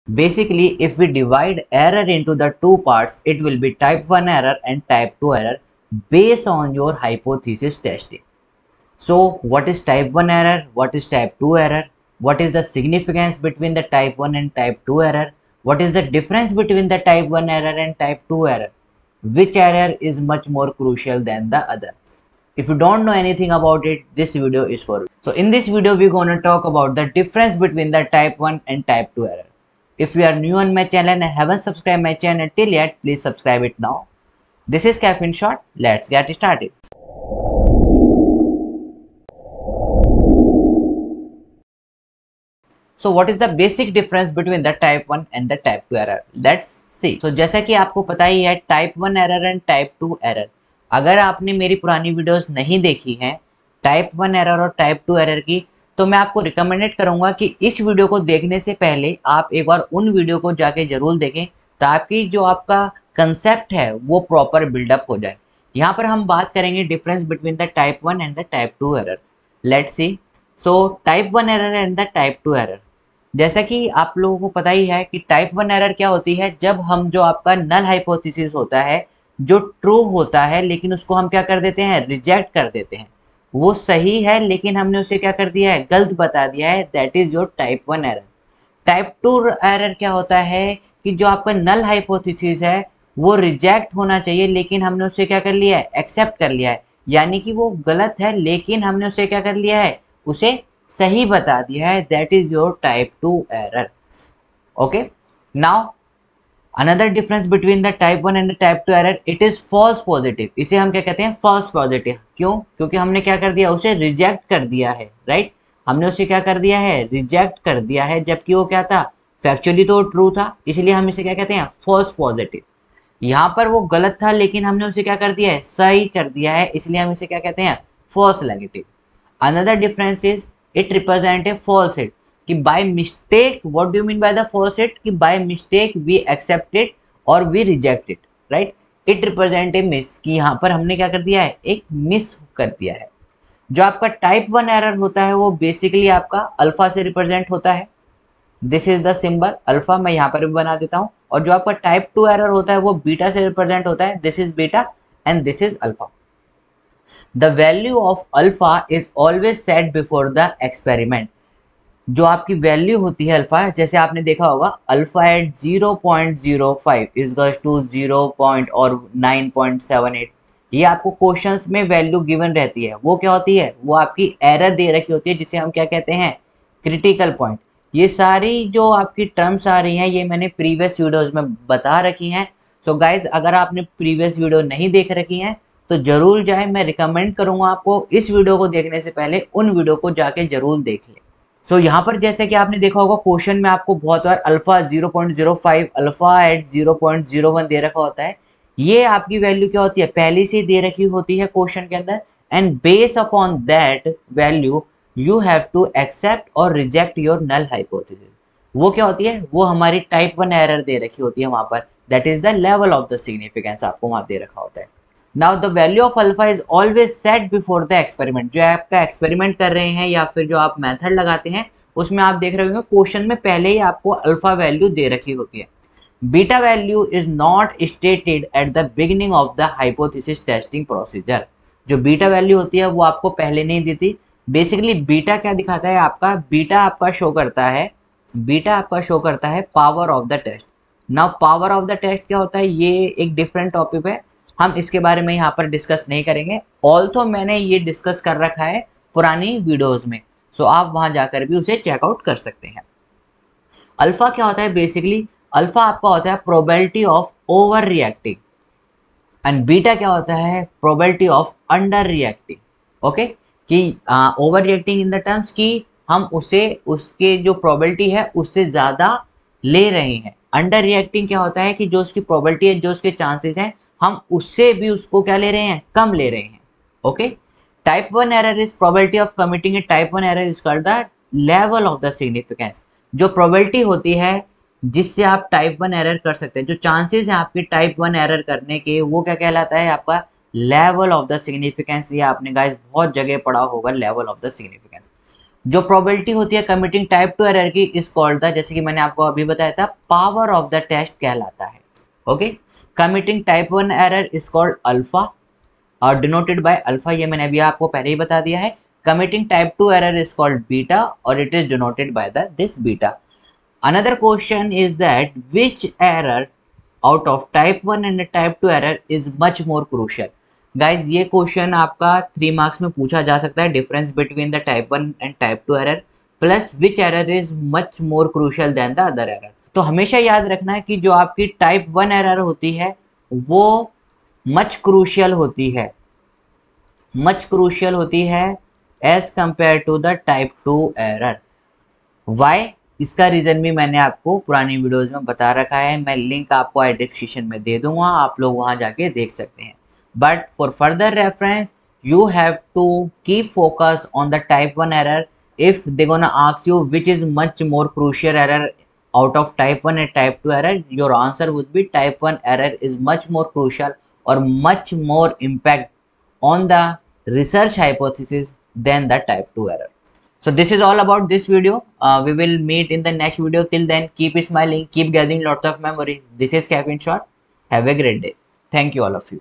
Basically, if we divide error into the two parts, it will be type 1 error and type 2 error based on your hypothesis testing. So what is type 1 error? What is type 2 error? What is the significance between the type 1 and type 2 error? What is the difference between the type 1 error and type 2 error? Which error is much more crucial than the other? If you don't know anything about it, this video is for you. So in this video, we're going to talk about the difference between the type 1 and type 2 error. If you are new on my channel and haven't subscribed my channel till yet, please subscribe it now. This is Caffeine Shot. Let's get started. So what is the basic difference between the type 1 and the type 2 error? Let's see. So जैसा कि आपको पता ही है, type 1 error and type 2 error, अगर आपने मेरी पुरानी videos नहीं देखी हैं टाइप 1 एरर और टाइप 2 एरर की, तो मैं आपको रिकमेंडेड करूंगा कि इस वीडियो को देखने से पहले आप एक बार उन वीडियो को जाके जरूर देखें, ताकि जो आपका कंसेप्ट है वो प्रॉपर बिल्डअप हो जाए। यहाँ पर हम बात करेंगे difference between the type 1 and the type 2 error. Let's see. So type 1 error and the type 2 error, जैसा कि आप लोगों को पता ही है कि टाइप 1 एरर क्या होती है, जब हम जो आपका नल हाइपोथेसिस होता है जो ट्रू होता है, लेकिन उसको हम क्या कर देते हैं, रिजेक्ट कर देते हैं। वो सही है लेकिन हमने उसे क्या कर दिया है, गलत बता दिया है। That is your type 1 error. Type 2 error क्या होता है कि जो आपका नल हाइपोथेसिस है वो रिजेक्ट होना चाहिए, लेकिन हमने उसे क्या कर लिया है, एक्सेप्ट कर लिया है। यानी कि वो गलत है लेकिन हमने उसे क्या कर लिया है, उसे सही बता दिया है। That is your type 2 error. Okay, now another difference between the type 1 and the type 2 error, it is false positive. इसे हम क्या कहते हैं, फॉल्स पॉजिटिव। क्यों? क्योंकि हमने क्या कर दिया, उसे रिजेक्ट कर दिया है, राइट? हमने उसे क्या कर दिया है, रिजेक्ट कर दिया है, जबकि वो क्या था, फैक्चुअली तो ट्रू था, इसलिए हम इसे क्या कहते हैं, फॉल्स पॉजिटिव। यहाँ पर वो गलत था लेकिन हमने उसे क्या कर दिया है, सही कर दिया है, इसलिए हम इसे क्या कहते हैं, false negative. Another difference is it represent a false hit, कि by mistake, what do you mean by the false hit, कि by mistake we accept it और we reject it, right? It represent a miss, कि यहाँ पर हमने क्या कर दिया है, एक मिस कर दिया है। जो आपका टाइप 1 एरर होता है वो बेसिकली आपका अल्फा से रिप्रेजेंट होता है। This is the symbol alpha, मैं यहाँ पर भी बना देता हूँ। और जो आपका टाइप 2 एरर होता है वो बीटा से रिप्रेजेंट होता है। This is beta and this is alpha. The value of alpha is always set before the experiment. जो आपकी वैल्यू होती है अल्फा, जैसे आपने देखा होगा, alpha at 0.05 is two 0 point और 9.78, ये आपको क्वेश्चंस में वैल्यू गिवन रहती है। वो क्या होती है, वो आपकी एरर दे रखी होती है, जिसे हम क्या कहते हैं, क्रिटिकल पॉइंट। ये सारी जो आपकी टर्म्स आ रही हैं ये मैंने प्रीवियस वीडियोस में बता रखी हैं। सो गाइज, अगर आपने प्रीवियस वीडियो नहीं देख रखी हैं तो जरूर जाए, मैं रिकमेंड करूंगा आपको इस वीडियो को देखने से पहले उन वीडियो को जाके जरूर देख लें। सो यहाँ पर जैसे कि आपने देखा होगा, क्वेश्चन में आपको बहुत बार अल्फा 0.05, अल्फा एट 0.01 दे रखा होता है। ये आपकी वैल्यू क्या होती है, पहले से दे रखी होती है क्वेश्चन के अंदर, and base upon that value you have to accept और रिजेक्ट योर नल हाइपोथेसिस। वो क्या होती है, वो हमारी टाइप 1 एरर दे रखी होती है वहां पर। That is the level of the significance, आपको वहां दे रखा होता है। Now the value of alpha is always set before the experiment. जो आपका एक्सपेरिमेंट कर रहे हैं या फिर जो आप मेथड लगाते हैं, उसमें आप देख रहे होंगे क्वेश्चन में पहले ही आपको अल्फा वैल्यू दे रखी होती है। Beta value is not stated at the beginning of the hypothesis testing procedure. जो बीटा वैल्यू होती है वो आपको पहले नहीं देती। बेसिकली बीटा क्या दिखाता है, आपका बीटा आपका शो करता है, बीटा आपका शो करता है power of the test. Now power of the test क्या होता है, ये एक डिफरेंट टॉपिक है, हम इसके बारे में यहाँ पर डिस्कस नहीं करेंगे। ऑल्थो मैंने ये डिस्कस कर रखा है पुरानी वीडियोस में, सो आप वहां जाकर भी उसे चेकआउट कर सकते हैं। अल्फा क्या होता है, बेसिकली अल्फा आपका होता है probability of over reacting, and beta क्या होता है, probability of under reacting. Okay, कि over reacting in the terms कि हम उसे, उसके जो प्रोबेबिलिटी है उससे ज़्यादा ले रहे हैं। अंडर रिएक्टिंग क्या होता है कि जो उसकी प्रोबेबिलिटी है, जो उसके चांसेस हैं, हम उससे भी उसको क्या ले रहे हैं, कम ले रहे हैं। Okay, type 1 error is probability of committing A type 1 error is called the level of the significance. जो प्रोबेबिलिटी होती है जिससे आप टाइप 1 एरर कर सकते हैं, जो चांसेस हैं आपके टाइप 1 एरर करने के, वो क्या कहलाता है, आपका लेवल ऑफ द सिग्निफिकेंस। ये आपने गाइस बहुत जगह पढ़ा होगा, लेवल ऑफ द सिग्निफिकेंस। जो प्रोबेबिलिटी होती है कमिटिंग टाइप 2 एरर की इस कॉल्ड द, जैसे कि मैंने आपको अभी बताया था, पावर ऑफ द टेस्ट कहलाता है। Okay, committing type 1 error is called alpha और डिनोटेड बाय अल्फा, ये मैंने अभी आपको पहले ही बता दिया है। Committing type 2 error is called beta और it is denoted by the this beta. Another question is that which error out of type 1 and type 2 error is much more crucial? Guys, ये क्वेश्चन आपका 3 marks में पूछा जा सकता है, difference between the type 1 and type 2 error plus which error is much more crucial than the other error. तो हमेशा याद रखना है कि जो आपकी टाइप 1 एरर होती है वो मच क्रूशियल होती है, मच क्रूशियल होती है as compare to the type 2 error. Why, इसका रीजन भी मैंने आपको पुरानी वीडियोस में बता रखा है, मैं लिंक आपको आई डिस्क्रिप्शन में दे दूंगा, आप लोग वहां जाके देख सकते हैं। But for further reference you have to keep focus on the type 1 error. If they gonna ask you which is much more crucial error out of type 1 and type 2 error, your answer would be type 1 error is much more crucial or much more impact on the research hypothesis than the type 2 error. So this is all about this video. We will meet in the next video. Till then, keep smiling, keep gathering lots of memory. This is Kevin Short. Have a great day. Thank you all of you.